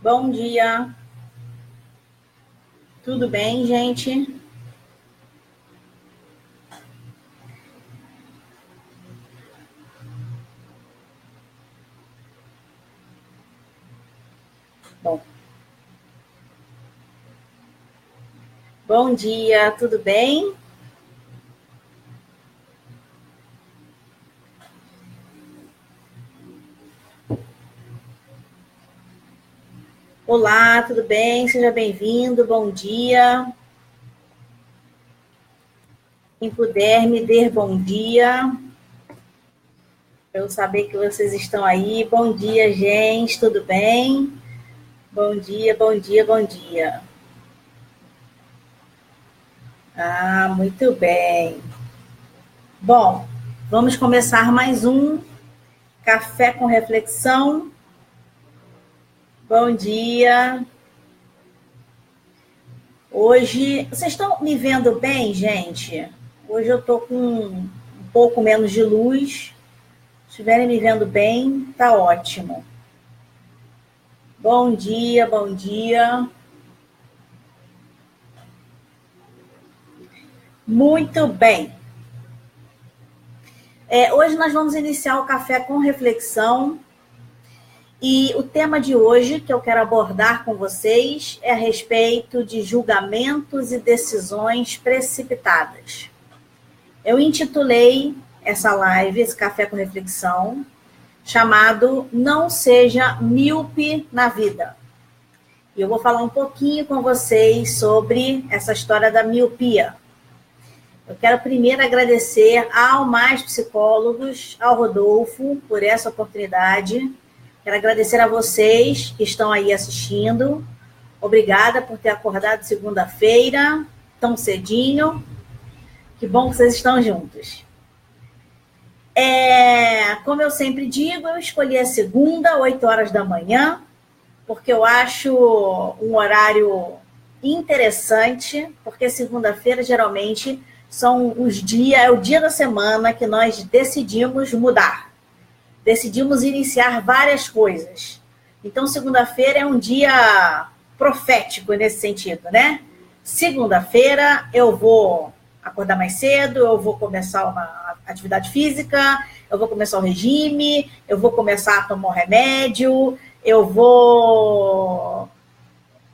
Bom dia. Tudo bem, gente? Bom. Bom dia, tudo bem? Olá, tudo bem? Seja bem-vindo, bom dia. Quem puder me dar bom dia, para eu saber que vocês estão aí. Bom dia, gente, tudo bem? Bom dia, bom dia, bom dia. Muito bem. Bom, vamos começar mais um Café com Reflexão. Bom dia. Hoje, vocês estão me vendo bem, gente? Hoje eu estou com um pouco menos de luz. Se estiverem me vendo bem, tá ótimo. Bom dia, bom dia. Muito bem. Hoje nós vamos iniciar o Café com Reflexão. E o tema de hoje que eu quero abordar com vocês é a respeito de julgamentos e decisões precipitadas. Eu intitulei essa live, esse Café com Reflexão, chamado Não Seja Míope na Vida. E eu vou falar um pouquinho com vocês sobre essa história da miopia. Eu quero primeiro agradecer ao Mais Psicólogos, ao Rodolfo, por essa oportunidade. Quero agradecer a vocês que estão aí assistindo. Obrigada por ter acordado segunda-feira, tão cedinho. Que bom que vocês estão juntos. Como eu sempre digo, eu escolhi a segunda, 8 horas da manhã, porque eu acho um horário interessante, porque segunda-feira, geralmente, é o dia da semana que nós decidimos mudar. Decidimos iniciar várias coisas. Então, segunda-feira é um dia profético nesse sentido, né? Segunda-feira eu vou acordar mais cedo, eu vou começar uma atividade física, eu vou começar o regime, eu vou começar a tomar um remédio, eu vou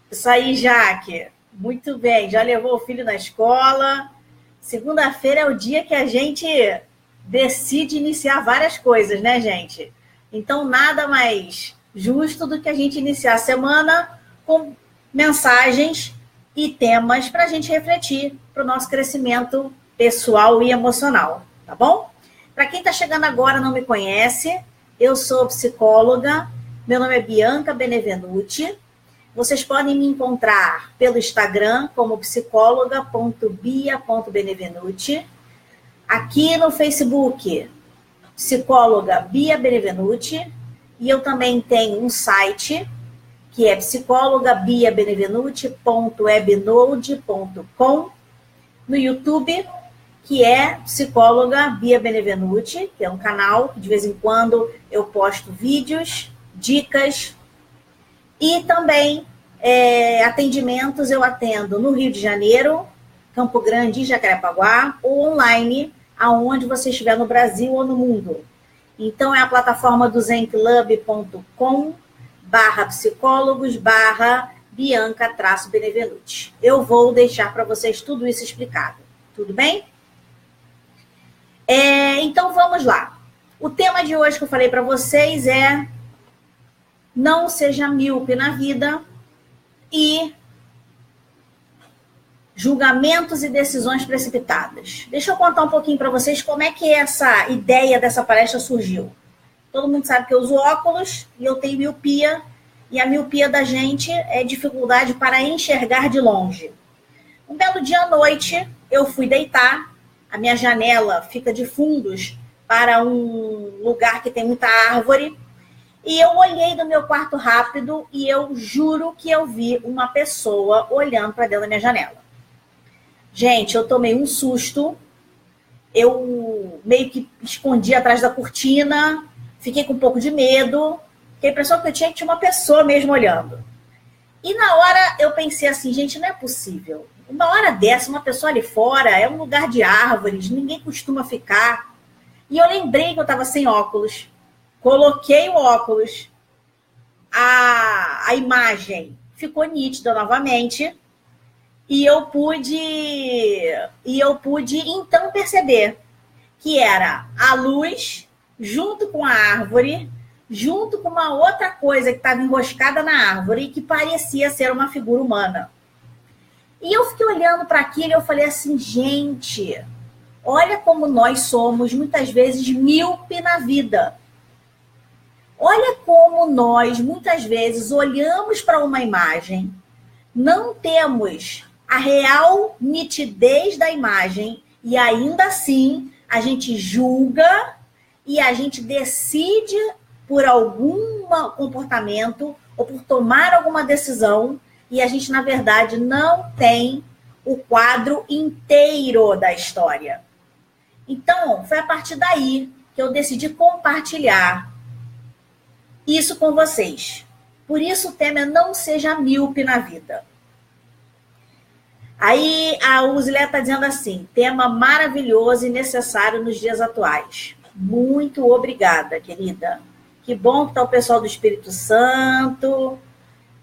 sair, Jaque. Muito bem, já levou o filho na escola. Segunda-feira é o dia que a gente decide iniciar várias coisas, né, gente? Então, nada mais justo do que a gente iniciar a semana com mensagens e temas para a gente refletir para o nosso crescimento pessoal e emocional, tá bom? Para quem está chegando agora e não me conhece, eu sou psicóloga, meu nome é Bianca Benevenuti. Vocês podem me encontrar pelo Instagram como psicóloga.bia.benevenuti. Aqui no Facebook, psicóloga Bia Benevenuti. E eu também tenho um site, que é psicologabiabenevenuti.webnode.com. No YouTube, que é psicóloga Bia Benevenuti, que é um canal que de vez em quando eu posto vídeos, dicas. E também atendimentos eu atendo no Rio de Janeiro, Campo Grande e Jacarepaguá, ou online, aonde você estiver no Brasil ou no mundo. Então, é a plataforma do zenclub.com/psicólogos/Bianca-Benevenuti. Eu vou deixar para vocês tudo isso explicado. Tudo bem? Então, vamos lá. O tema de hoje que eu falei para vocês é não seja míope na vida e julgamentos e decisões precipitadas. Deixa eu contar um pouquinho para vocês como é que essa ideia dessa palestra surgiu. Todo mundo sabe que eu uso óculos e eu tenho miopia, e a miopia da gente é dificuldade para enxergar de longe. Um belo dia à noite, eu fui deitar, a minha janela fica de fundos para um lugar que tem muita árvore, e eu olhei do meu quarto rápido e eu juro que eu vi uma pessoa olhando para dentro da minha janela. Gente, eu tomei um susto, eu meio que escondi atrás da cortina, fiquei com um pouco de medo, porque a impressão que eu tinha é que tinha uma pessoa mesmo olhando. E na hora eu pensei assim, gente, não é possível. Uma hora dessa, uma pessoa ali fora, é um lugar de árvores, ninguém costuma ficar. E eu lembrei que eu estava sem óculos. Coloquei o óculos, a imagem ficou nítida novamente, e eu pude então perceber que era a luz junto com a árvore, junto com uma outra coisa que estava enroscada na árvore e que parecia ser uma figura humana. E eu fiquei olhando para aquilo e eu falei assim, gente, olha como nós somos muitas vezes míope na vida. Olha como nós muitas vezes olhamos para uma imagem, não temos a real nitidez da imagem e ainda assim a gente julga e a gente decide por algum comportamento ou por tomar alguma decisão e a gente, na verdade, não tem o quadro inteiro da história. Então, foi a partir daí que eu decidi compartilhar isso com vocês. Por isso o tema é não seja míope na vida. Aí a Uzilé está dizendo assim, tema maravilhoso e necessário nos dias atuais. Muito obrigada, querida. Que bom que está o pessoal do Espírito Santo.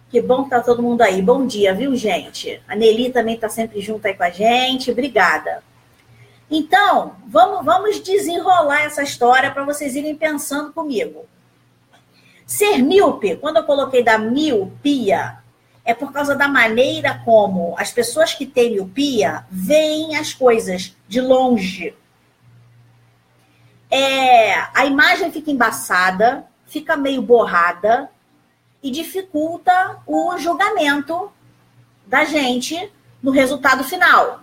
Que bom que está todo mundo aí. Bom dia, viu, gente? A Nelly também está sempre junto aí com a gente. Obrigada. Então, vamos desenrolar essa história para vocês irem pensando comigo. Ser míope, quando eu coloquei da miopia, é por causa da maneira como as pessoas que têm miopia veem as coisas de longe. A imagem fica embaçada, fica meio borrada e dificulta o julgamento da gente no resultado final.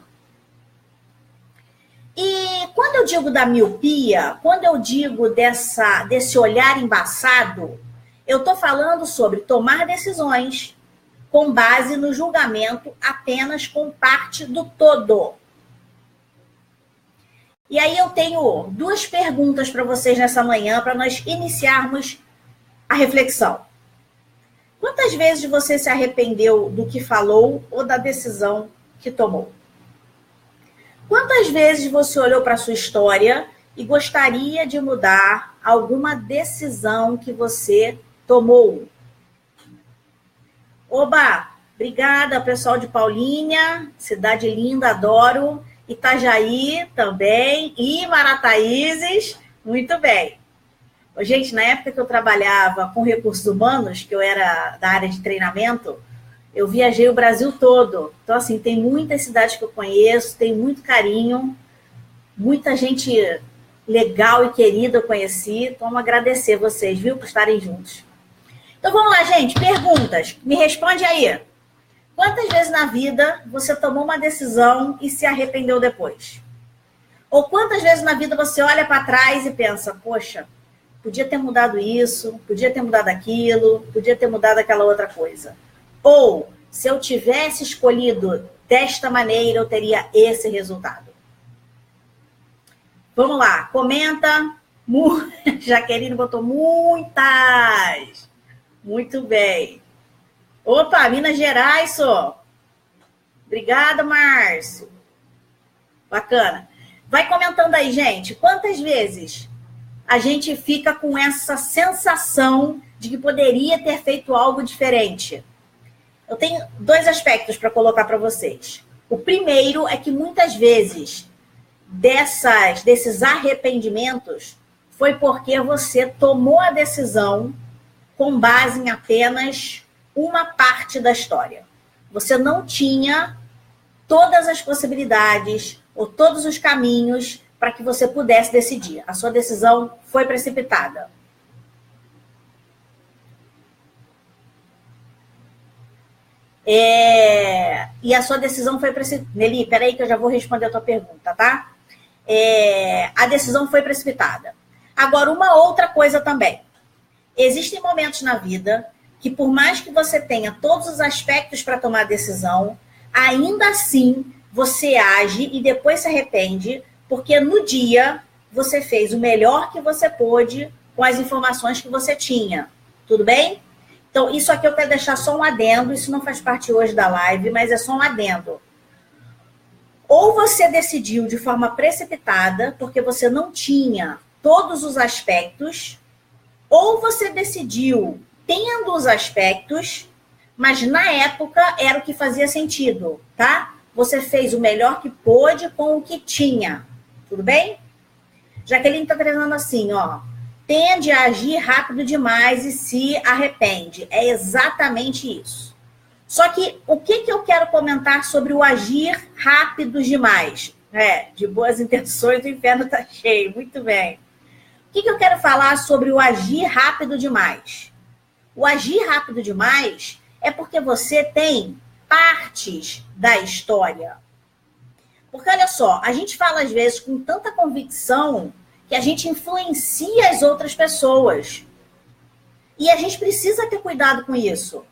E quando eu digo da miopia, quando eu digo desse olhar embaçado, eu estou falando sobre tomar decisões com base no julgamento apenas com parte do todo. E aí eu tenho duas perguntas para vocês nessa manhã, para nós iniciarmos a reflexão. Quantas vezes você se arrependeu do que falou ou da decisão que tomou? Quantas vezes você olhou para a sua história e gostaria de mudar alguma decisão que você tomou? Oba! Obrigada, pessoal de Paulínia, cidade linda, adoro. Itajaí também, e Marataízes, muito bem. Gente, na época que eu trabalhava com recursos humanos, que eu era da área de treinamento, eu viajei o Brasil todo. Então, assim, tem muitas cidades que eu conheço, tem muito carinho, muita gente legal e querida eu conheci. Então, vamos agradecer vocês, viu, por estarem juntos. Então, vamos lá, gente, perguntas. Me responde aí. Quantas vezes na vida você tomou uma decisão e se arrependeu depois? Ou quantas vezes na vida você olha para trás e pensa, poxa, podia ter mudado isso, podia ter mudado aquilo, podia ter mudado aquela outra coisa. Ou, se eu tivesse escolhido desta maneira, eu teria esse resultado. Vamos lá, comenta. Jaqueline botou muitas. Muito bem. Opa, Minas Gerais, só. Obrigada, Márcio. Bacana. Vai comentando aí, gente. Quantas vezes a gente fica com essa sensação de que poderia ter feito algo diferente? Eu tenho dois aspectos para colocar para vocês. O primeiro é que muitas vezes desses arrependimentos foi porque você tomou a decisão com base em apenas uma parte da história. Você não tinha todas as possibilidades ou todos os caminhos para que você pudesse decidir. A sua decisão foi precipitada. E a sua decisão foi precipitada. Nelly, peraí que eu já vou responder a tua pergunta, tá? A decisão foi precipitada. Agora, uma outra coisa também. Existem momentos na vida que, por mais que você tenha todos os aspectos para tomar a decisão, ainda assim você age e depois se arrepende, porque no dia você fez o melhor que você pôde com as informações que você tinha. Tudo bem? Então, isso aqui eu quero deixar só um adendo, isso não faz parte hoje da live, mas é só um adendo. Ou você decidiu de forma precipitada, porque você não tinha todos os aspectos, ou você decidiu tendo os aspectos, mas na época era o que fazia sentido, tá? Você fez o melhor que pôde com o que tinha, tudo bem? Jaqueline está trazendo assim, ó. Tende a agir rápido demais e se arrepende. É exatamente isso. Só que o que eu quero comentar sobre o agir rápido demais? De boas intenções, o inferno está cheio. Muito bem. O que eu quero falar sobre o agir rápido demais? O agir rápido demais é porque você tem partes da história. Porque, olha só, a gente fala às vezes com tanta convicção que a gente influencia as outras pessoas. E a gente precisa ter cuidado com isso.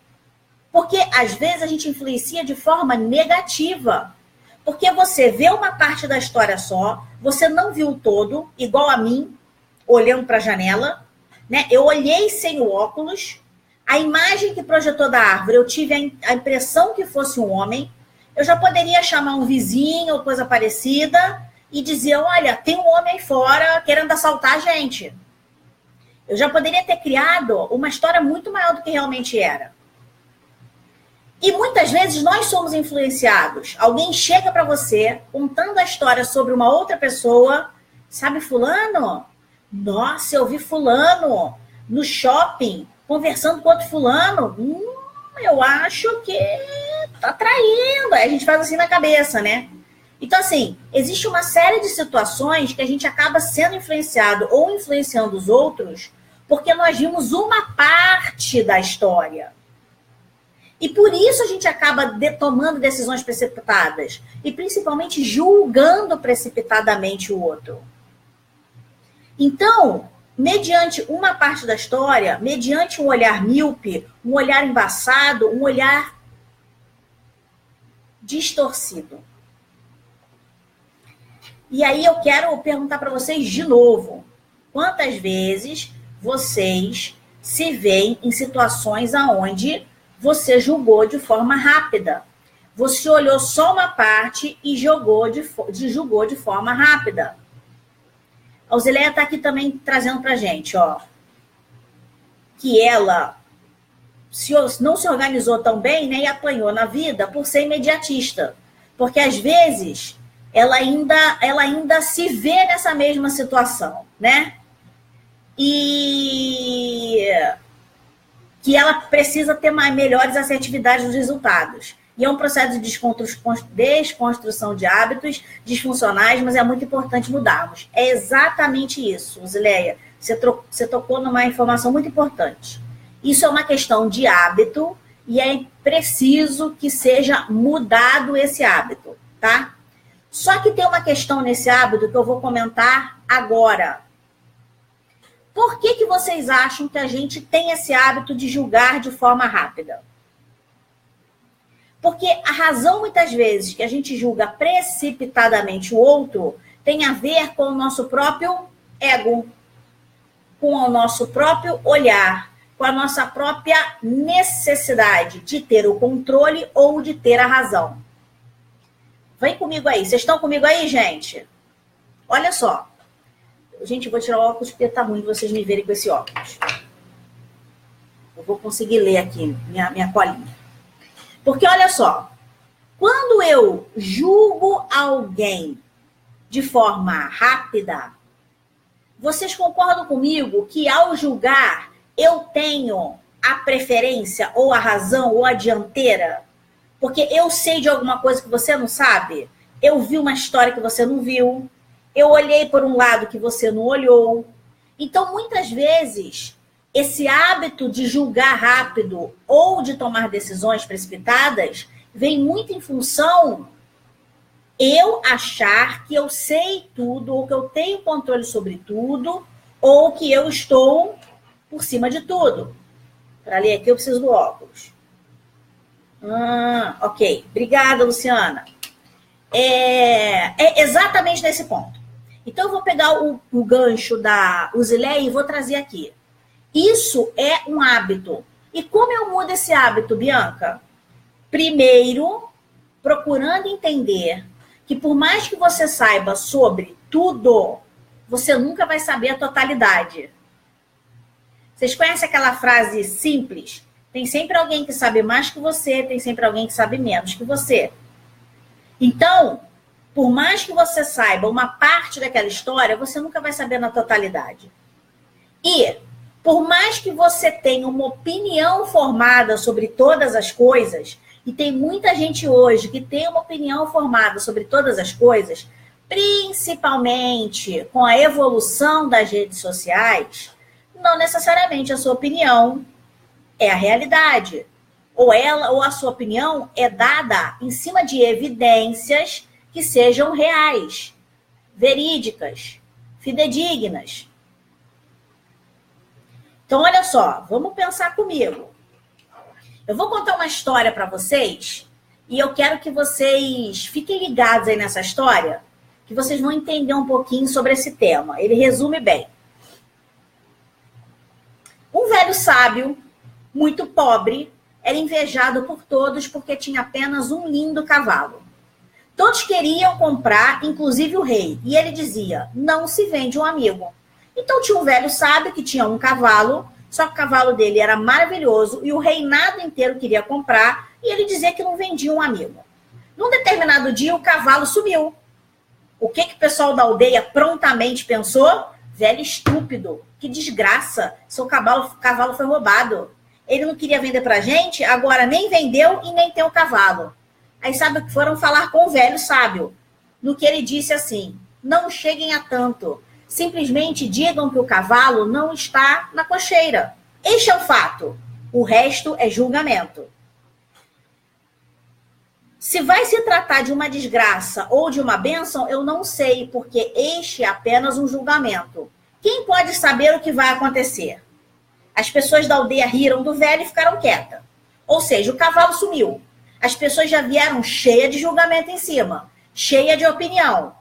Porque, às vezes, a gente influencia de forma negativa. Porque você vê uma parte da história só, você não viu o todo, igual a mim, olhando para a janela, né? Eu olhei sem o óculos, a imagem que projetou da árvore, eu tive a impressão que fosse um homem, eu já poderia chamar um vizinho ou coisa parecida e dizer, olha, tem um homem aí fora querendo assaltar a gente. Eu já poderia ter criado uma história muito maior do que realmente era. E muitas vezes nós somos influenciados. Alguém chega para você contando a história sobre uma outra pessoa. Sabe fulano? Nossa, eu vi fulano no shopping conversando com outro fulano. Eu acho que tá traindo. Aí a gente faz assim na cabeça, né? Então, assim, existe uma série de situações que a gente acaba sendo influenciado ou influenciando os outros porque nós vimos uma parte da história. E por isso a gente acaba tomando decisões precipitadas e principalmente julgando precipitadamente o outro. Então, mediante uma parte da história, mediante um olhar míope, um olhar embaçado, um olhar distorcido. E aí eu quero perguntar para vocês de novo, quantas vezes vocês se veem em situações onde você julgou de forma rápida? Você olhou só uma parte e julgou de forma rápida. A Auxileia está aqui também trazendo para a gente, ó, que ela não se organizou tão bem, né, e apanhou na vida por ser imediatista. Porque, às vezes, ela ainda se vê nessa mesma situação, né? E que ela precisa ter melhores assertividades nos resultados. E é um processo de desconstrução de hábitos disfuncionais, mas é muito importante mudarmos. É exatamente isso, Zileia. Você tocou numa informação muito importante. Isso é uma questão de hábito e é preciso que seja mudado esse hábito, tá? Só que tem uma questão nesse hábito que eu vou comentar agora. Por que vocês acham que a gente tem esse hábito de julgar de forma rápida? Porque a razão, muitas vezes, que a gente julga precipitadamente o outro tem a ver com o nosso próprio ego, com o nosso próprio olhar, com a nossa própria necessidade de ter o controle ou de ter a razão. Vem comigo aí. Vocês estão comigo aí, gente? Olha só. Gente, eu vou tirar o óculos porque tá ruim de vocês me verem com esse óculos. Eu vou conseguir ler aqui minha colinha. Porque, olha só, quando eu julgo alguém de forma rápida, vocês concordam comigo que ao julgar eu tenho a preferência ou a razão ou a dianteira? Porque eu sei de alguma coisa que você não sabe, eu vi uma história que você não viu, eu olhei por um lado que você não olhou. Então, muitas vezes, esse hábito de julgar rápido ou de tomar decisões precipitadas vem muito em função eu achar que eu sei tudo, ou que eu tenho controle sobre tudo, ou que eu estou por cima de tudo. Para ler aqui, eu preciso do óculos. Ok. Obrigada, Luciana. É exatamente nesse ponto. Então, eu vou pegar o gancho da Uzileia e vou trazer aqui. Isso é um hábito. E como eu mudo esse hábito, Bianca? Primeiro, procurando entender que por mais que você saiba sobre tudo, você nunca vai saber a totalidade. Vocês conhecem aquela frase simples? Tem sempre alguém que sabe mais que você, tem sempre alguém que sabe menos que você. Então, por mais que você saiba uma parte daquela história, você nunca vai saber na totalidade. E, por mais que você tenha uma opinião formada sobre todas as coisas, e tem muita gente hoje que tem uma opinião formada sobre todas as coisas, principalmente com a evolução das redes sociais, não necessariamente a sua opinião é a realidade. Ou a sua opinião é dada em cima de evidências que sejam reais, verídicas, fidedignas. Então, olha só, vamos pensar comigo. Eu vou contar uma história para vocês e eu quero que vocês fiquem ligados aí nessa história, que vocês vão entender um pouquinho sobre esse tema. Ele resume bem. Um velho sábio, muito pobre, era invejado por todos porque tinha apenas um lindo cavalo. Todos queriam comprar, inclusive o rei, e ele dizia, não se vende um amigo. Então tinha um velho sábio que tinha um cavalo, só que o cavalo dele era maravilhoso e o reinado inteiro queria comprar e ele dizia que não vendia um amigo. Num determinado dia, o cavalo sumiu. O que o pessoal da aldeia prontamente pensou? Velho estúpido, que desgraça, seu cavalo foi roubado. Ele não queria vender pra gente, agora nem vendeu e nem tem o cavalo. Aí sabe o que foram falar com o velho sábio? No que ele disse assim, não cheguem a tanto. Simplesmente digam que o cavalo não está na cocheira. Este é o fato. O resto é julgamento. Se vai se tratar de uma desgraça ou de uma bênção, eu não sei, porque este é apenas um julgamento. Quem pode saber o que vai acontecer? As pessoas da aldeia riram do velho e ficaram quietas. Ou seja, o cavalo sumiu. As pessoas já vieram cheias de julgamento em cima, cheia de opinião.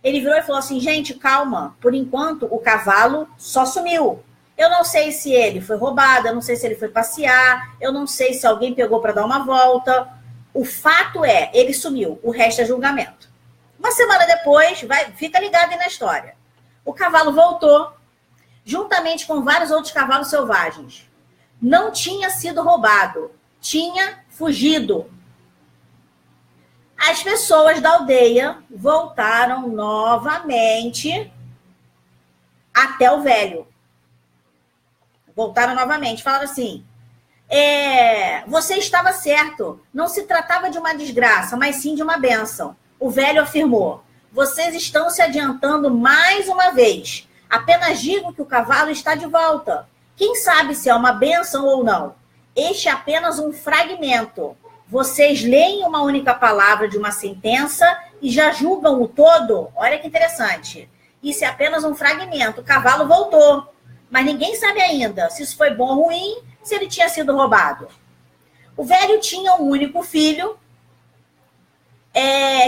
Ele virou e falou assim, gente, calma, por enquanto o cavalo só sumiu. Eu não sei se ele foi roubado, eu não sei se ele foi passear, eu não sei se alguém pegou para dar uma volta. O fato é, ele sumiu, o resto é julgamento. Uma semana depois, fica ligado aí na história. O cavalo voltou, juntamente com vários outros cavalos selvagens. Não tinha sido roubado, tinha fugido. As pessoas da aldeia voltaram novamente até o velho. Voltaram novamente, falaram assim, você estava certo, não se tratava de uma desgraça, mas sim de uma bênção. O velho afirmou, vocês estão se adiantando mais uma vez. Apenas digo que o cavalo está de volta. Quem sabe se é uma bênção ou não? Este é apenas um fragmento. Vocês leem uma única palavra de uma sentença e já julgam o todo? Olha que interessante. Isso é apenas um fragmento. O cavalo voltou. Mas ninguém sabe ainda se isso foi bom ou ruim, se ele tinha sido roubado. O velho tinha um único filho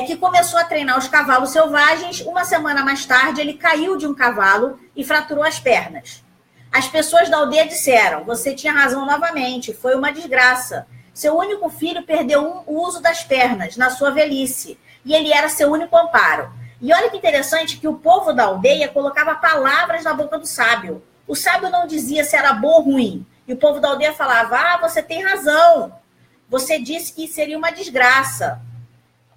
que começou a treinar os cavalos selvagens. Uma semana mais tarde, ele caiu de um cavalo e fraturou as pernas. As pessoas da aldeia disseram, você tinha razão novamente, foi uma desgraça. Seu único filho perdeu o uso das pernas na sua velhice, e ele era seu único amparo. E olha que interessante que o povo da aldeia colocava palavras na boca do sábio. O sábio não dizia se era bom ou ruim. E o povo da aldeia falava, você tem razão. Você disse que seria uma desgraça.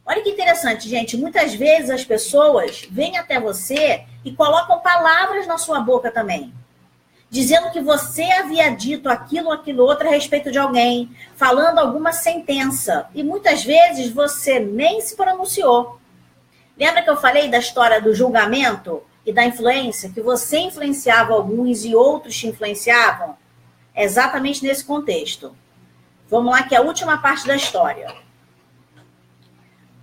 Olha que interessante, gente. Muitas vezes as pessoas vêm até você e colocam palavras na sua boca também. Dizendo que você havia dito aquilo ou aquilo outro a respeito de alguém, falando alguma sentença. E muitas vezes você nem se pronunciou. Lembra que eu falei da história do julgamento e da influência? Que você influenciava alguns e outros te influenciavam? É exatamente nesse contexto. Vamos lá, que é a última parte da história.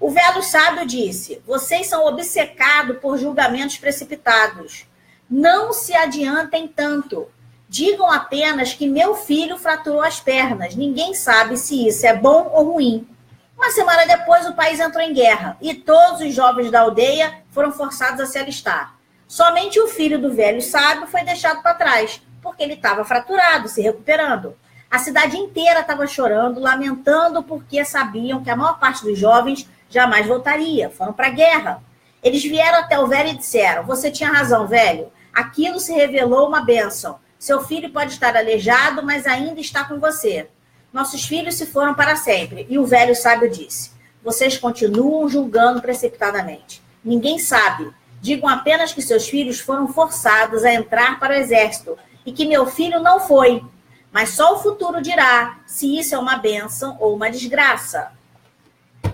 O velho sábio disse, vocês são obcecados por julgamentos precipitados. Não se adiantem tanto. Digam apenas que meu filho fraturou as pernas. Ninguém sabe se isso é bom ou ruim. Uma semana depois, o país entrou em guerra e todos os jovens da aldeia foram forçados a se alistar. Somente o filho do velho sábio foi deixado para trás, porque ele estava fraturado, se recuperando. A cidade inteira estava chorando, lamentando, porque sabiam que a maior parte dos jovens jamais voltaria. Foram para a guerra. Eles vieram até o velho e disseram: você tinha razão, velho. Aquilo se revelou uma bênção. Seu filho pode estar aleijado, mas ainda está com você. Nossos filhos se foram para sempre. E o velho sábio disse: vocês continuam julgando precipitadamente. Ninguém sabe. Digam apenas que seus filhos foram forçados a entrar para o exército e que meu filho não foi. Mas só o futuro dirá se isso é uma bênção ou uma desgraça.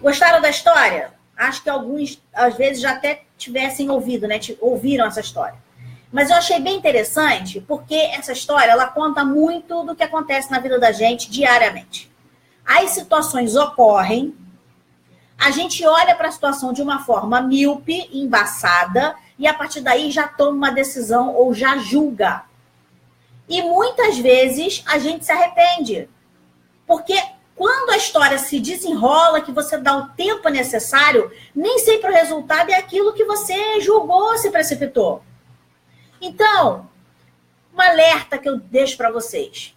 Gostaram da história? Acho que alguns, às vezes, já até tivessem ouvido, né? Ouviram essa história. Mas eu achei bem interessante, porque essa história, ela conta muito do que acontece na vida da gente diariamente. As situações ocorrem, a gente olha para a situação de uma forma míope, embaçada, e a partir daí já toma uma decisão ou já julga. E muitas vezes a gente se arrepende. Porque quando a história se desenrola, que você dá o tempo necessário, nem sempre o resultado é aquilo que você julgou, se precipitou. Então, um alerta que eu deixo para vocês.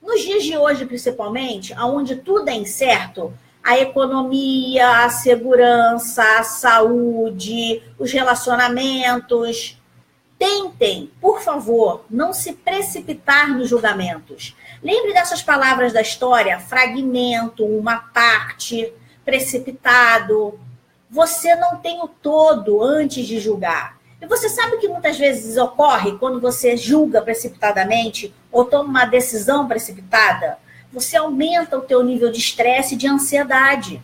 Nos dias de hoje, principalmente, onde tudo é incerto, a economia, a segurança, a saúde, os relacionamentos, tentem, por favor, não se precipitar nos julgamentos. Lembre dessas palavras da história: fragmento, uma parte, precipitado. Você não tem o todo antes de julgar. E você sabe o que muitas vezes ocorre quando você julga precipitadamente ou toma uma decisão precipitada? Você aumenta o teu nível de estresse e de ansiedade.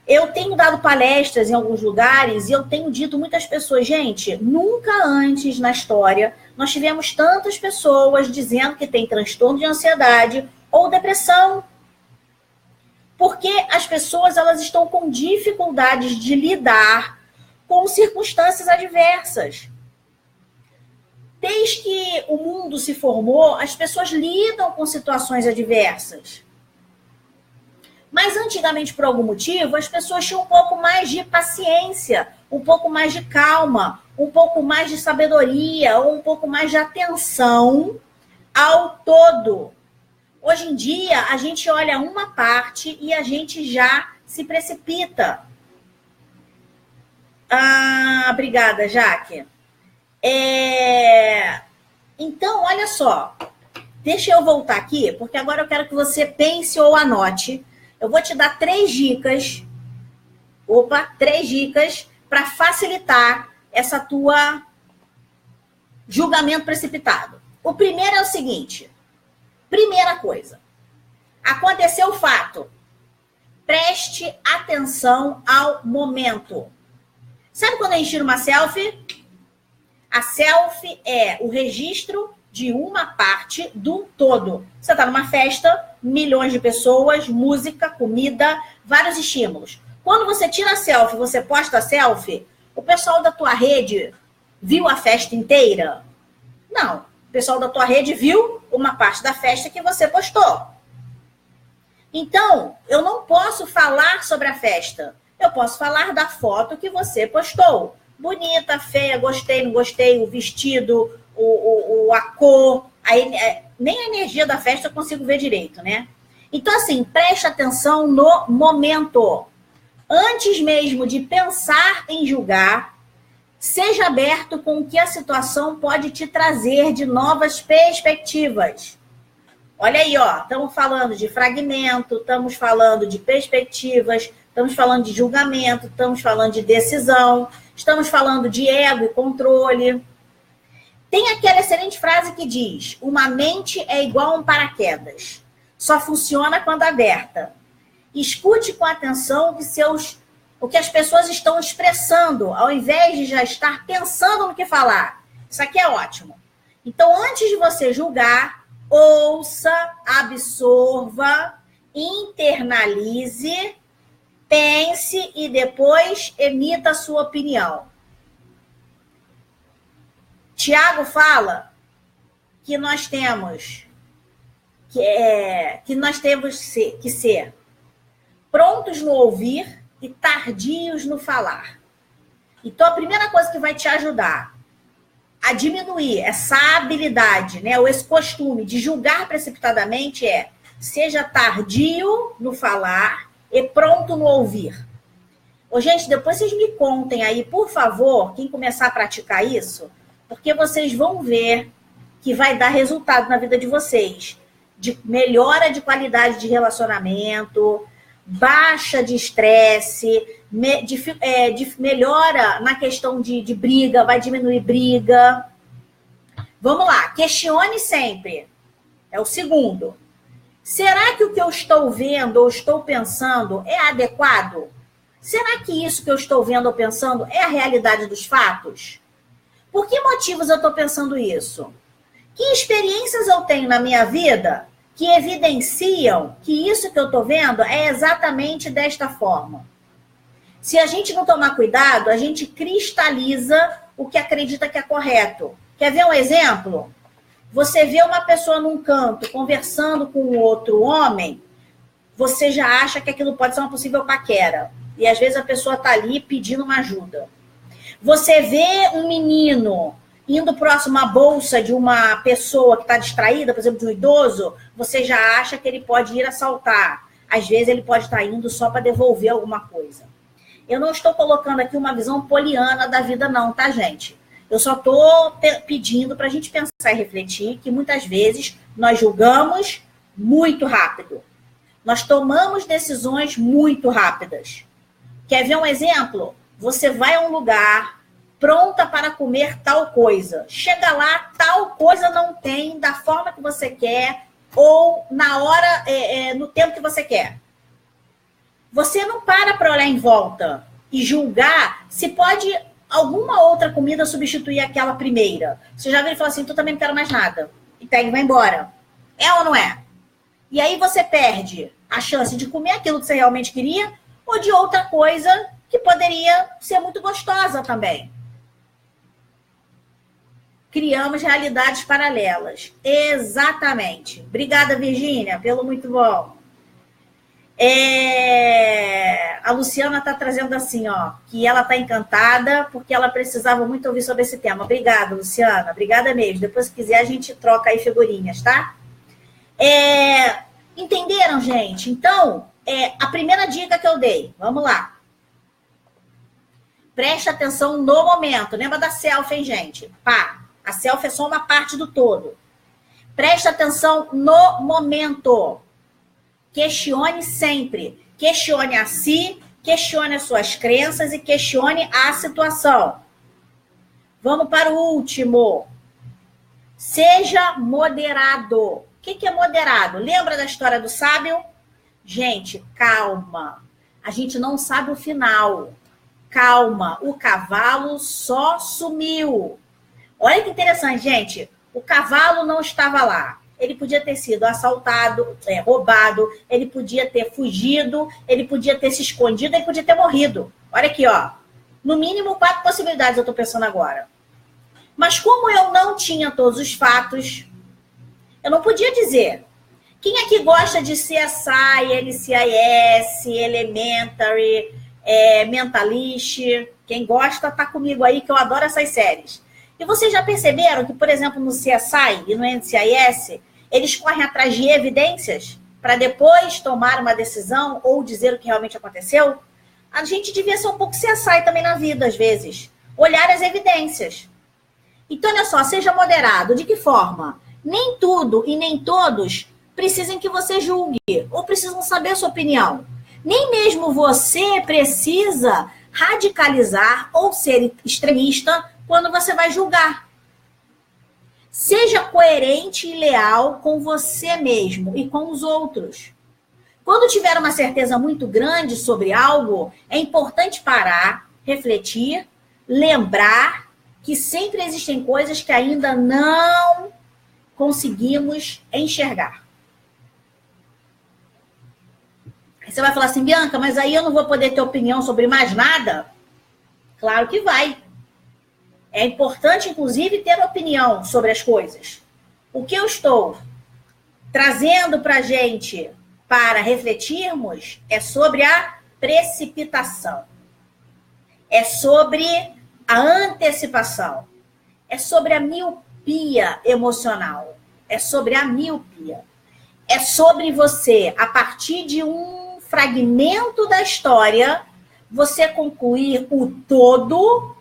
Eu tenho dado palestras em alguns lugares e eu tenho dito a muitas pessoas: gente, nunca antes na história nós tivemos tantas pessoas dizendo que tem transtorno de ansiedade ou depressão. Porque as pessoas, elas estão com dificuldades de lidar com circunstâncias adversas. Desde que o mundo se formou, as pessoas lidam com situações adversas. Mas antigamente, por algum motivo, as pessoas tinham um pouco mais de paciência, um pouco mais de calma, um pouco mais de sabedoria, ou um pouco mais de atenção ao todo. Hoje em dia, a gente olha uma parte e a gente já se precipita. Obrigada, Jaque. Então, olha só. Deixa eu voltar aqui, porque agora eu quero que você pense ou anote. Eu vou te dar 3 dicas. 3 dicas para facilitar essa tua julgamento precipitado. O primeiro é o seguinte. Primeira coisa. Aconteceu o fato. Preste atenção ao momento. Sabe quando a gente tira uma selfie? A selfie é o registro de uma parte do todo. Você está numa festa, milhões de pessoas, música, comida, vários estímulos. Quando você tira a selfie, você posta a selfie, o pessoal da tua rede viu a festa inteira? Não. O pessoal da tua rede viu uma parte da festa que você postou. Então, eu não posso falar sobre a festa. Eu posso falar da foto que você postou. Bonita, feia, gostei, não gostei, o vestido, a cor, nem a energia da festa eu consigo ver direito, né? Então, assim, preste atenção no momento. Antes mesmo de pensar em julgar, seja aberto com o que a situação pode te trazer de novas perspectivas. Olha aí, ó, estamos falando de fragmento, estamos falando de perspectivas, estamos falando de julgamento, estamos falando de decisão, estamos falando de ego e controle. Tem aquela excelente frase que diz: uma mente é igual a um paraquedas. Só funciona quando aberta. Escute com atenção o que as pessoas estão expressando, ao invés de já estar pensando no que falar. Isso aqui é ótimo. Então, antes de você julgar, ouça, absorva, internalize, pense e depois emita a sua opinião. Tiago fala que nós temos que ser prontos no ouvir e tardios no falar. Então, a primeira coisa que vai te ajudar a diminuir essa habilidade, né, ou esse costume de julgar precipitadamente seja tardio no falar e pronto no ouvir. Ô, gente, depois vocês me contem aí, por favor, quem começar a praticar isso, porque vocês vão ver que vai dar resultado na vida de vocês. De melhora de qualidade de relacionamento, baixa de estresse, melhora na questão de briga, vai diminuir briga. Vamos lá, questione sempre. É o segundo. Será que o que eu estou vendo ou estou pensando é adequado? Será que isso que eu estou vendo ou pensando é a realidade dos fatos? Por que motivos eu estou pensando isso? Que experiências eu tenho na minha vida que evidenciam que isso que eu estou vendo é exatamente desta forma? Se a gente não tomar cuidado, a gente cristaliza o que acredita que é correto. Quer ver um exemplo? Você vê uma pessoa num canto conversando com outro homem, você já acha que aquilo pode ser uma possível paquera. E às vezes a pessoa está ali pedindo uma ajuda. Você vê um menino indo próximo à bolsa de uma pessoa que está distraída, por exemplo, de um idoso, você já acha que ele pode ir assaltar. Às vezes ele pode estar indo só para devolver alguma coisa. Eu não estou colocando aqui uma visão poliana da vida não, tá, gente? Eu só estou pedindo para a gente pensar e refletir que muitas vezes nós julgamos muito rápido. Nós tomamos decisões muito rápidas. Quer ver um exemplo? Você vai a um lugar pronta para comer tal coisa. Chega lá, tal coisa não tem da forma que você quer ou na hora, no tempo que você quer. Você não para olhar em volta e julgar se pode alguma outra comida substituir aquela primeira. Você já viu e fala assim, tu também não quero mais nada. E pega e vai embora. É ou não é? E aí você perde a chance de comer aquilo que você realmente queria ou de outra coisa que poderia ser muito gostosa também. Criamos realidades paralelas. Exatamente. Obrigada, Virgínia, pelo muito bom. A Luciana está trazendo assim, ó, que ela está encantada porque ela precisava muito ouvir sobre esse tema. Obrigada, Luciana. Obrigada mesmo. Depois, se quiser, a gente troca aí figurinhas, tá? Entenderam, gente? Então, a primeira dica que eu dei. Vamos lá. Preste atenção no momento. Lembra da selfie, hein, gente? Pá. A selfie é só uma parte do todo. Preste atenção no momento. Questione sempre. Questione a si, questione as suas crenças e questione a situação. Vamos para o último. Seja moderado. O que é moderado? Lembra da história do sábio? Gente, calma. A gente não sabe o final. Calma. O cavalo só sumiu. Olha que interessante, gente. O cavalo não estava lá. Ele podia ter sido assaltado, roubado, ele podia ter fugido, ele podia ter se escondido, ele podia ter morrido. Olha aqui, ó. No mínimo 4 possibilidades eu estou pensando agora. Mas como eu não tinha todos os fatos, eu não podia dizer. Quem aqui gosta de CSI, NCIS, Elementary, Mentalist? Quem gosta, tá comigo aí, que eu adoro essas séries. E vocês já perceberam que, por exemplo, no CSI e no NCIS, eles correm atrás de evidências para depois tomar uma decisão ou dizer o que realmente aconteceu? A gente devia ser um pouco CSI também na vida, às vezes. Olhar as evidências. Então, olha só, seja moderado. De que forma? Nem tudo e nem todos precisam que você julgue ou precisam saber a sua opinião. Nem mesmo você precisa radicalizar ou ser extremista quando você vai julgar. Seja coerente e leal com você mesmo e com os outros. Quando tiver uma certeza muito grande sobre algo, é importante parar, refletir, lembrar que sempre existem coisas que ainda não conseguimos enxergar. Aí você vai falar assim, Bianca, mas aí eu não vou poder ter opinião sobre mais nada? Claro que vai. É importante, inclusive, ter opinião sobre as coisas. O que eu estou trazendo para a gente para refletirmos é sobre a precipitação. É sobre a antecipação. é sobre a miopia emocional. É sobre a miopia. É sobre você, a partir de um fragmento da história, você concluir o todo,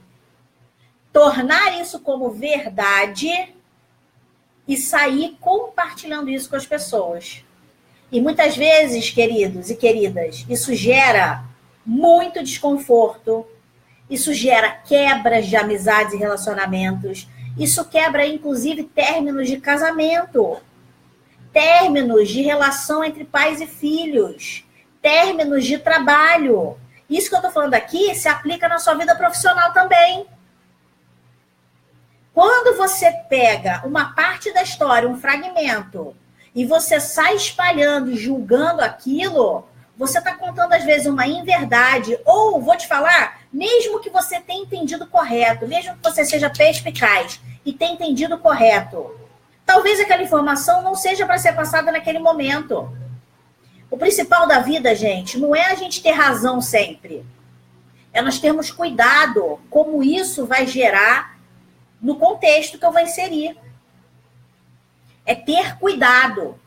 tornar isso como verdade e sair compartilhando isso com as pessoas. E muitas vezes, queridos e queridas, isso gera muito desconforto, isso gera quebras de amizades e relacionamentos, isso quebra, inclusive, términos de casamento, términos de relação entre pais e filhos, términos de trabalho. Isso que eu estou falando aqui se aplica na sua vida profissional também. Quando você pega uma parte da história, um fragmento, e você sai espalhando e julgando aquilo, você está contando, às vezes, uma inverdade. Ou, vou te falar, mesmo que você tenha entendido correto, mesmo que você seja perspicaz e tenha entendido correto, talvez aquela informação não seja para ser passada naquele momento. O principal da vida, gente, não é a gente ter razão sempre. É nós termos cuidado como isso vai gerar no contexto que eu vou inserir. É ter cuidado.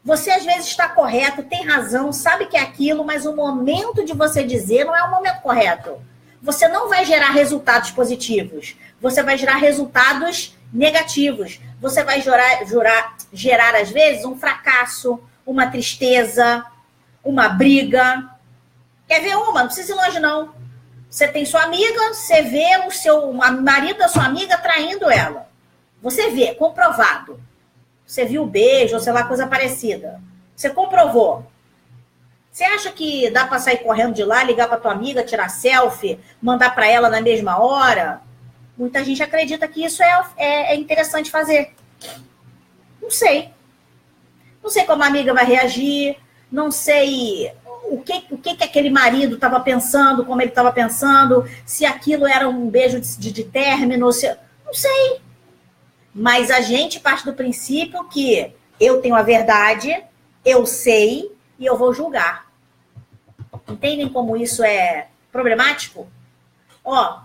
Você, às vezes, está correto, tem razão, sabe que é aquilo, mas o momento de você dizer não é o momento correto. Você não vai gerar resultados positivos. Você vai gerar resultados negativos. Você vai gerar, às vezes, um fracasso, uma tristeza, uma briga. Quer ver uma? Não precisa ir longe, não. Você tem sua amiga, você vê o marido da sua amiga traindo ela. Você vê, comprovado. Você viu o beijo, ou sei lá, coisa parecida. Você comprovou. Você acha que dá para sair correndo de lá, ligar para tua amiga, tirar selfie, mandar para ela na mesma hora? Muita gente acredita que isso é interessante fazer. Não sei. Não sei como a amiga vai reagir. Não sei o que aquele marido estava pensando, como ele estava pensando, se aquilo era um beijo de término, não sei. Mas a gente parte do princípio que eu tenho a verdade, eu sei e eu vou julgar. Entendem como isso é problemático? Ó,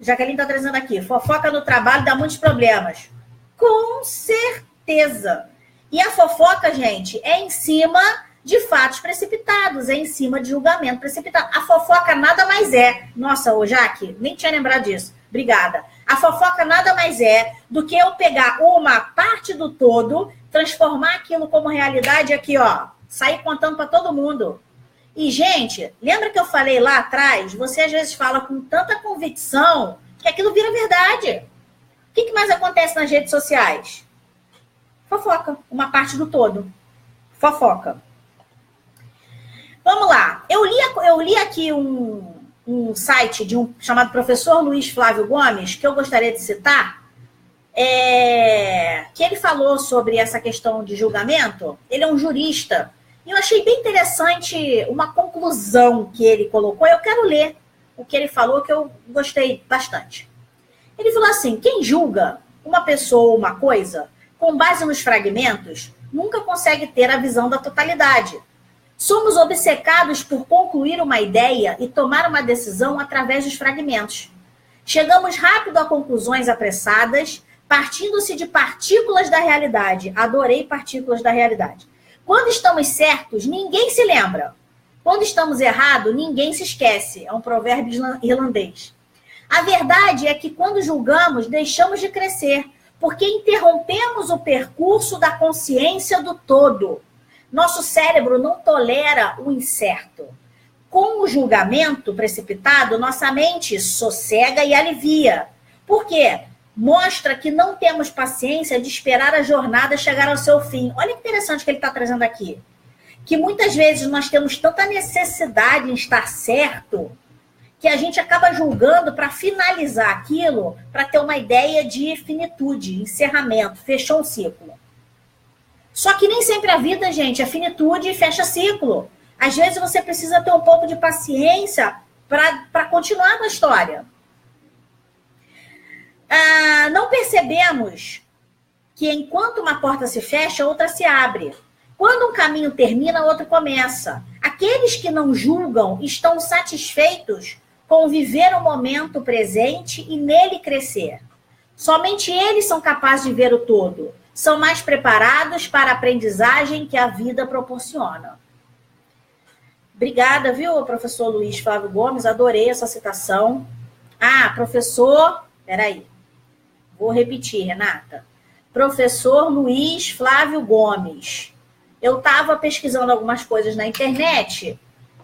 Jaqueline está trazendo aqui, fofoca no trabalho dá muitos problemas. Com certeza. E a fofoca, gente, é em cima de fatos precipitados, é em cima de julgamento precipitado. A fofoca nada mais é. Nossa, ô Jaque, nem tinha lembrado disso. Obrigada. A fofoca nada mais é do que eu pegar uma parte do todo, transformar aquilo como realidade aqui, ó, sair contando para todo mundo. E, gente, lembra que eu falei lá atrás? Você às vezes fala com tanta convicção que aquilo vira verdade. O que mais acontece nas redes sociais? Fofoca, uma parte do todo. Fofoca. Vamos lá. Eu li aqui um site de chamado Professor Luiz Flávio Gomes, que eu gostaria de citar, que ele falou sobre essa questão de julgamento. Ele é um jurista. E eu achei bem interessante uma conclusão que ele colocou. Eu quero ler o que ele falou, que eu gostei bastante. Ele falou assim: quem julga uma pessoa ou uma coisa com base nos fragmentos nunca consegue ter a visão da totalidade. Somos obcecados por concluir uma ideia e tomar uma decisão através dos fragmentos. Chegamos rápido a conclusões apressadas, partindo-se de partículas da realidade. Adorei partículas da realidade. Quando estamos certos, ninguém se lembra. Quando estamos errados, ninguém se esquece. É um provérbio irlandês. A verdade é que quando julgamos, deixamos de crescer, porque interrompemos o percurso da consciência do todo. Nosso cérebro não tolera o incerto. Com o julgamento precipitado, nossa mente sossega e alivia. Por quê? Mostra que não temos paciência de esperar a jornada chegar ao seu fim. Olha que interessante que ele está trazendo aqui. Que muitas vezes nós temos tanta necessidade em estar certo que a gente acaba julgando para finalizar aquilo, para ter uma ideia de finitude, encerramento, fechou um ciclo. Só que nem sempre a vida, gente, é finitude e fecha ciclo. Às vezes você precisa ter um pouco de paciência para continuar com a história. Não percebemos que enquanto uma porta se fecha, outra se abre. Quando um caminho termina, outro começa. Aqueles que não julgam estão satisfeitos com viver o momento presente e nele crescer. Somente eles são capazes de ver o todo. São mais preparados para a aprendizagem que a vida proporciona. Obrigada, viu, professor Luiz Flávio Gomes? Adorei essa citação. Professor... Peraí. Vou repetir, Renata. Professor Luiz Flávio Gomes. Eu estava pesquisando algumas coisas na internet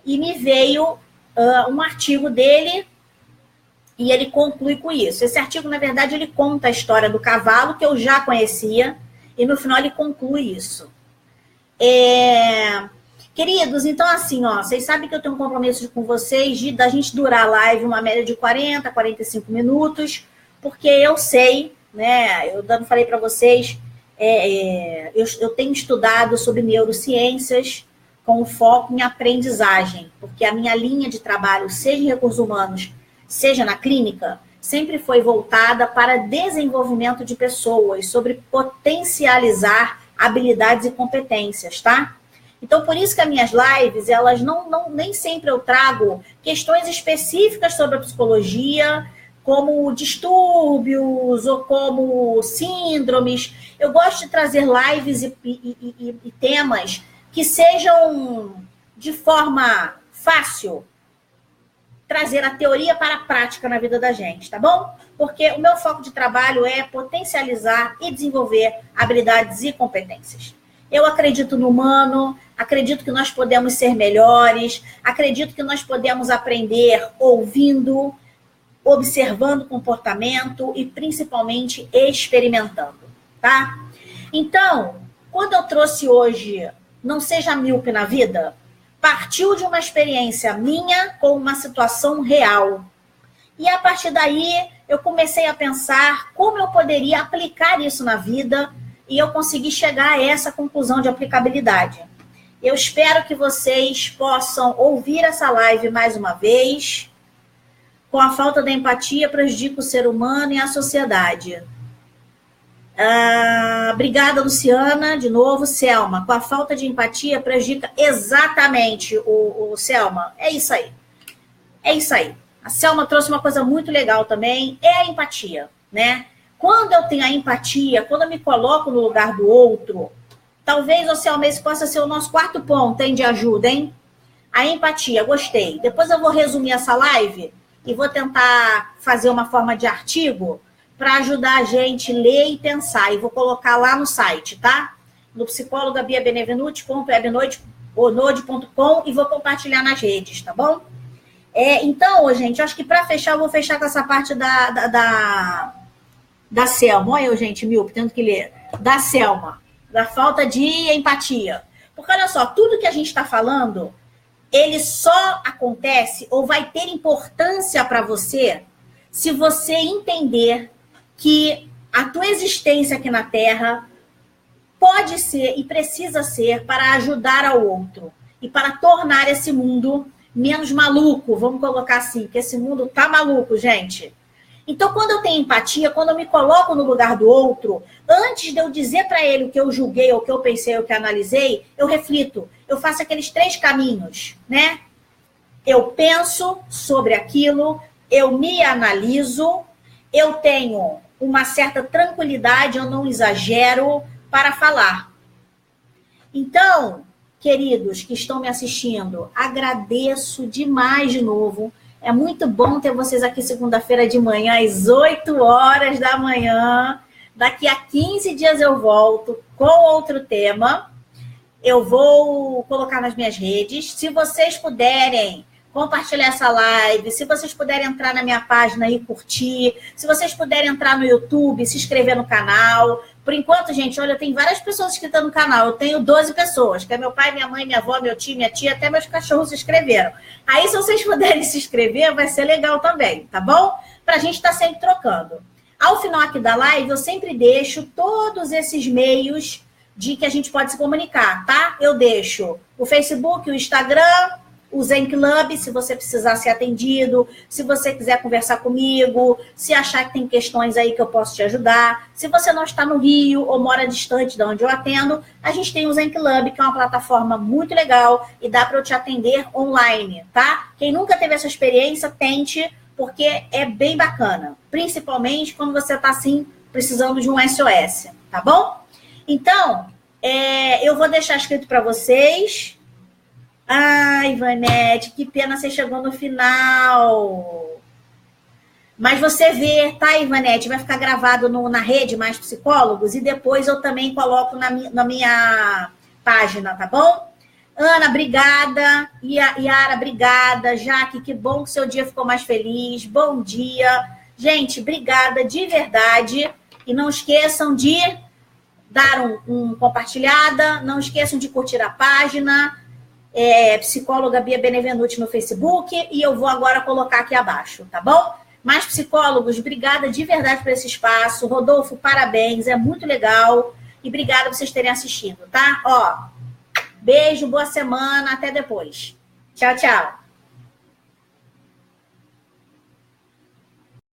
e me veio um artigo dele e ele conclui com isso. Esse artigo, na verdade, ele conta a história do cavalo, que eu já conhecia, e no final ele conclui isso. Queridos, então assim, vocês sabem que eu tenho um compromisso com vocês da gente durar a live uma média de 40, 45 minutos, porque eu sei, né, eu falei para vocês, eu tenho estudado sobre neurociências com foco em aprendizagem, porque a minha linha de trabalho, seja em recursos humanos, seja na clínica, sempre foi voltada para desenvolvimento de pessoas, sobre potencializar habilidades e competências, tá? Então, por isso que as minhas lives, elas nem sempre eu trago questões específicas sobre a psicologia, como distúrbios ou como síndromes. Eu gosto de trazer lives e temas que sejam de forma fácil, trazer a teoria para a prática na vida da gente, tá bom? Porque o meu foco de trabalho é potencializar e desenvolver habilidades e competências. Eu acredito no humano, acredito que nós podemos ser melhores, acredito que nós podemos aprender ouvindo, observando o comportamento e principalmente experimentando, tá? Então, quando eu trouxe hoje Não Seja Míope na Vida, partiu de uma experiência minha com uma situação real. E a partir daí, eu comecei a pensar como eu poderia aplicar isso na vida e eu consegui chegar a essa conclusão de aplicabilidade. Eu espero que vocês possam ouvir essa live mais uma vez. Com a falta da empatia, prejudica o ser humano e a sociedade. Obrigada, Luciana. De novo, Selma. Com a falta de empatia, prejudica exatamente o Selma. É isso aí. É isso aí. A Selma trouxe uma coisa muito legal também, é a empatia, né? Quando eu tenho a empatia, quando eu me coloco no lugar do outro, talvez, ô Selma, esse possa ser o nosso quarto ponto, hein, de ajuda, hein? A empatia, gostei. Depois eu vou resumir essa live e vou tentar fazer uma forma de artigo para ajudar a gente a ler e pensar. E vou colocar lá no site, tá? No psicólogabiabenevenuti.com e vou compartilhar nas redes, tá bom? Então, gente, acho que para fechar, eu vou fechar com essa parte da Selma. Olha eu, gente, tendo que ler. Da Selma, da falta de empatia. Porque, olha só, tudo que a gente está falando, ele só acontece ou vai ter importância para você se você entender que a tua existência aqui na Terra pode ser e precisa ser para ajudar ao outro e para tornar esse mundo menos maluco, vamos colocar assim, que esse mundo tá maluco, gente. Então, quando eu tenho empatia, quando eu me coloco no lugar do outro, antes de eu dizer para ele o que eu julguei, o que eu pensei, o que eu analisei, eu reflito, eu faço aqueles 3 caminhos, né? Eu penso sobre aquilo, eu me analiso, eu tenho uma certa tranquilidade, eu não exagero para falar. Então, queridos que estão me assistindo, agradeço demais de novo. É muito bom ter vocês aqui segunda-feira de manhã, às 8 horas da manhã. Daqui a 15 dias eu volto com outro tema. Eu vou colocar nas minhas redes. Se vocês puderem compartilhar essa live, se vocês puderem entrar na minha página e curtir, se vocês puderem entrar no YouTube, se inscrever no canal. Por enquanto, gente, olha, eu tenho várias pessoas inscritas no canal. Eu tenho 12 pessoas, que é meu pai, minha mãe, minha avó, meu tio, minha tia, até meus cachorros se inscreveram. Aí, se vocês puderem se inscrever, vai ser legal também, tá bom? Pra gente estar sempre trocando. Ao final aqui da live, eu sempre deixo todos esses meios de que a gente pode se comunicar, tá? Eu deixo o Facebook, o Instagram, o Zen Club, se você precisar ser atendido, se você quiser conversar comigo, se achar que tem questões aí que eu posso te ajudar. Se você não está no Rio ou mora distante de onde eu atendo, a gente tem o Zen Club, que é uma plataforma muito legal e dá para eu te atender online, tá? Quem nunca teve essa experiência, tente, porque é bem bacana, principalmente quando você está assim precisando de um SOS, tá bom? Então, eu vou deixar escrito para vocês. Ai, Ivanete, que pena você chegou no final. Mas você vê, tá, Ivanete? Vai ficar gravado na rede Mais Psicólogos e depois eu também coloco na minha página, tá bom? Ana, obrigada. Yara, obrigada. Jaque, que bom que seu dia ficou mais feliz. Bom dia. Gente, obrigada de verdade. E não esqueçam de dar um compartilhada. Não esqueçam de curtir a página. Psicóloga Bia Benevenuti no Facebook. E eu vou agora colocar aqui abaixo, tá bom? Mais Psicólogos, obrigada de verdade por esse espaço. Rodolfo, parabéns. É muito legal. E obrigada por vocês terem assistido, tá? Beijo, boa semana, até depois. Tchau, tchau.